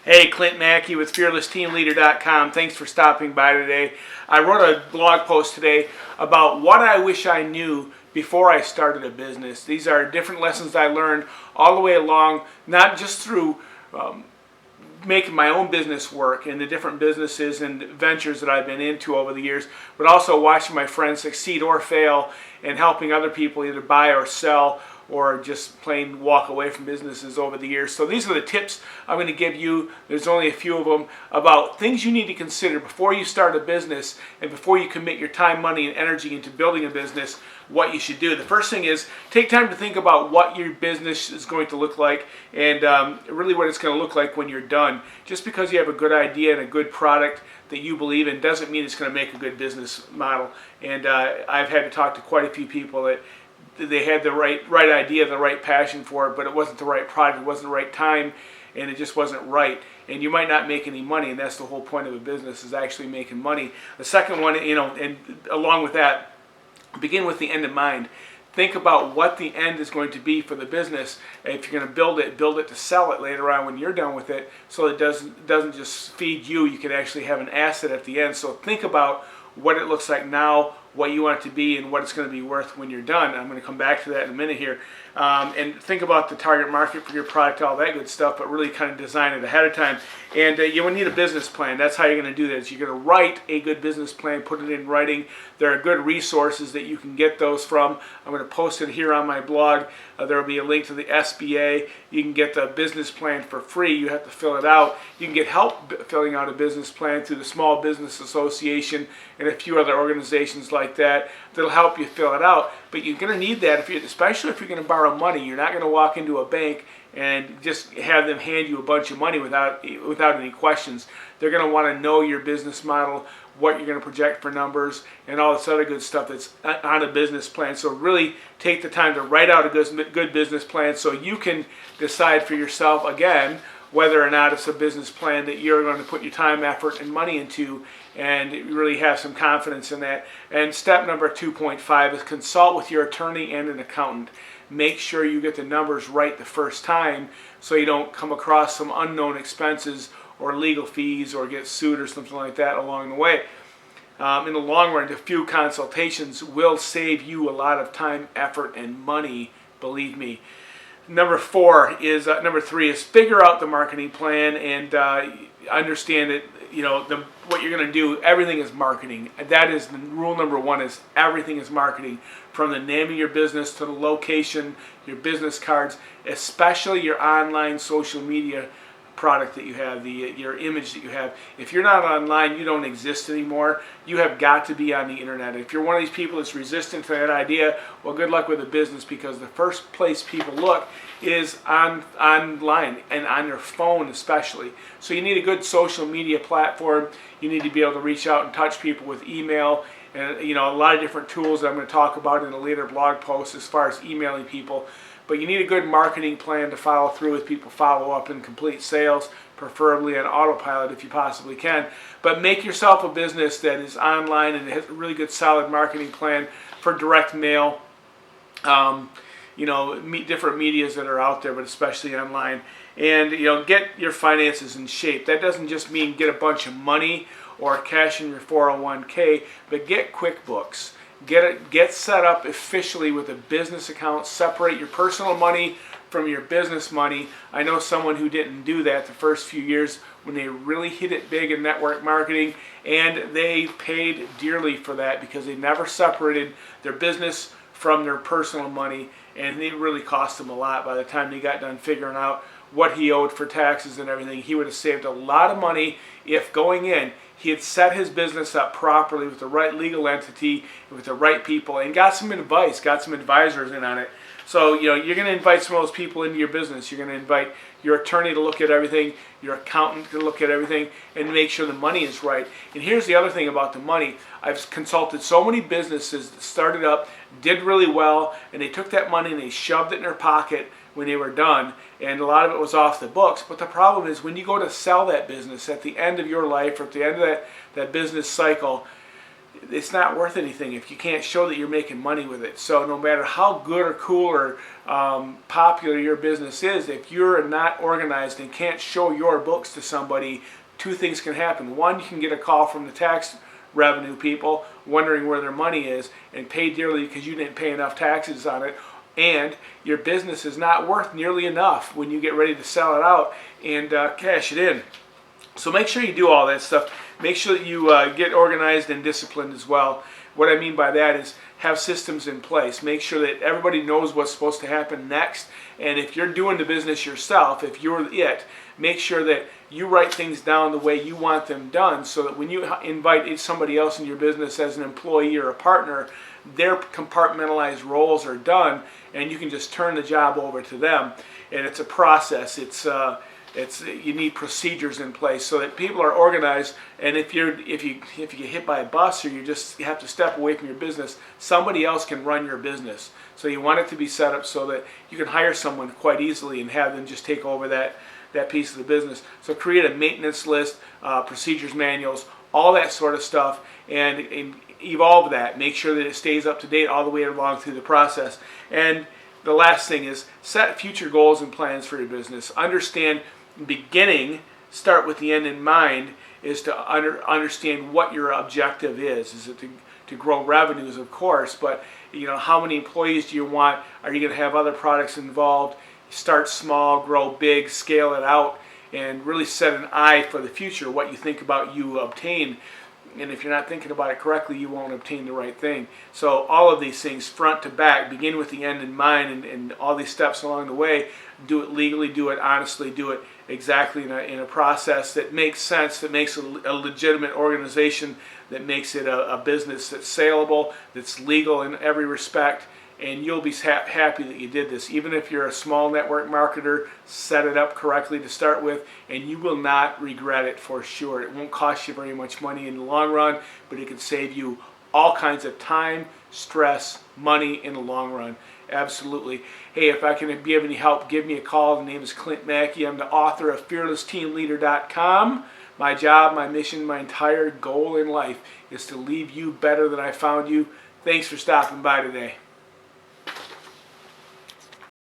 Hey, Clint Maki with FearlessTeamLeader.com. Thanks for stopping by today. I wrote a blog post today about what I wish I knew before I started a business. These are different lessons I learned all the way along, not just through making my own business work and the different businesses and ventures that I've been into over the years, but also watching my friends succeed or fail and helping other people either buy or sell or just plain walk away from businesses over the years. So these are the tips I'm going to give you. There's only a few of them about things you need to consider before you start a business and before you commit your time, money, and energy into building a business, what you should do. The first thing is take time to think about what your business is going to look like and really what it's going to look like when you're done. Just because you have a good idea and a good product that you believe in doesn't mean it's going to make a good business model. And I've had to talk to quite a few people that they had the right idea, the right passion for it, but it wasn't the right product, it wasn't the right time, and it just wasn't right. And you might not make any money, and that's the whole point of a business, is actually making money. The second one, and along with that, begin with the end in mind. Think about what the end is going to be for the business. If you're going to build it to sell it later on when you're done with it, so it doesn't just feed you. You can actually have an asset at the end. So think about what it looks like now, what you want it to be, and what it's going to be worth when you're done. I'm going to come back to that in a minute here. And think about the target market for your product, all that good stuff, but really kind of design it ahead of time. And you will need a business plan. That's how you're going to do this. You're going to write a good business plan, put it in writing. There are good resources that you can get those from. I'm going to post it here on my blog. There will be a link to the SBA. You can get the business plan for free. You have to fill it out. You can get help filling out a business plan through the Small Business Association and a few other organizations like that that'll help you fill it out. But you're going to need that, especially if you're going to borrow money. You're not going to walk into a bank and just have them hand you a bunch of money without any questions. They're going to want to know your business model, what you're going to project for numbers, and all this other good stuff that's on a business plan. So really take the time to write out a good business plan so you can decide for yourself, again, whether or not it's a business plan that you're going to put your time, effort, and money into, and really have some confidence in that. And step number 2.5 is consult with your attorney and an accountant. Make sure you get the numbers right the first time so you don't come across some unknown expenses or legal fees or get sued or something like that along the way. In the long run, a few consultations will save you a lot of time, effort, and money, believe me. Number three is figure out the marketing plan and understand that what you're going to do. Everything is marketing. That is rule number one. Is everything is marketing, from the name of your business to the location, your business cards, especially your online social media product that you have, your image that you have. If you're not online, you don't exist anymore. You have got to be on the internet. If you're one of these people that's resistant to that idea, well, good luck with the business, because the first place people look is online and on your phone especially. So you need a good social media platform. You need to be able to reach out and touch people with email and a lot of different tools that I'm going to talk about in a later blog post as far as emailing people. But you need a good marketing plan to follow through with people, follow up and complete sales, preferably on autopilot if you possibly can. But make yourself a business that is online and has a really good solid marketing plan for direct mail, different medias that are out there, but especially online. And get your finances in shape. That doesn't just mean get a bunch of money or cash in your 401k, but get QuickBooks. Get set up officially with a business account. Separate your personal money from your business money. I know someone who didn't do that the first few years when they really hit it big in network marketing, and they paid dearly for that because they never separated their business from their personal money, and it really cost them a lot. By the time they got done figuring out what he owed for taxes and everything, he would have saved a lot of money if going in he had set his business up properly with the right legal entity, with the right people, and got some advice, got some advisors in on it. So, you're going to invite some of those people into your business. You're going to invite your attorney to look at everything, your accountant to look at everything, and make sure the money is right. And here's the other thing about the money. I've consulted so many businesses that started up, did really well, and they took that money and they shoved it in their pocket when they were done, and a lot of it was off the books. But the problem is when you go to sell that business at the end of your life or at the end of that business cycle, it's not worth anything if you can't show that you're making money with it. So no matter how good or cool or popular your business is, if you're not organized and can't show your books to somebody, two things can happen. One, you can get a call from the tax revenue people wondering where their money is and pay dearly because you didn't pay enough taxes on it, and your business is not worth nearly enough when you get ready to sell it out and cash it in. So make sure you do all that stuff. Make sure that you get organized and disciplined as well. What I mean by that is have systems in place. Make sure that everybody knows what's supposed to happen next. And if you're doing the business yourself, if you're it, make sure that you write things down the way you want them done, so that when you invite somebody else in your business as an employee or a partner, their compartmentalized roles are done and you can just turn the job over to them. And it's a process. You need procedures in place so that people are organized. And if you get hit by a bus or you have to step away from your business, somebody else can run your business. So you want it to be set up so that you can hire someone quite easily and have them just take over that piece of the business. So create a maintenance list, procedures manuals, all that sort of stuff, and evolve that. Make sure that it stays up to date all the way along through the process. And the last thing is set future goals and plans for your business. Understand beginning, start with the end in mind, is to understand what your objective is. Is it to grow revenues, of course, but how many employees do you want? Are you going to have other products involved? Start small, grow big, scale it out, and really set an eye for the future, what you think about you obtain. And if you're not thinking about it correctly, you won't obtain the right thing. So all of these things, front to back, begin with the end in mind, and all these steps along the way. Do it legally, do it honestly, do it exactly in a process that makes sense, that makes a legitimate organization, that makes it a business that's saleable, that's legal in every respect. And you'll be happy that you did this. Even if you're a small network marketer, set it up correctly to start with, and you will not regret it for sure. It won't cost you very much money in the long run, but it can save you all kinds of time, stress, money in the long run. Absolutely. Hey, if I can be of any help, give me a call. The name is Clint Maki. I'm the author of FearlessTeamLeader.com. My job, my mission, my entire goal in life is to leave you better than I found you. Thanks for stopping by today.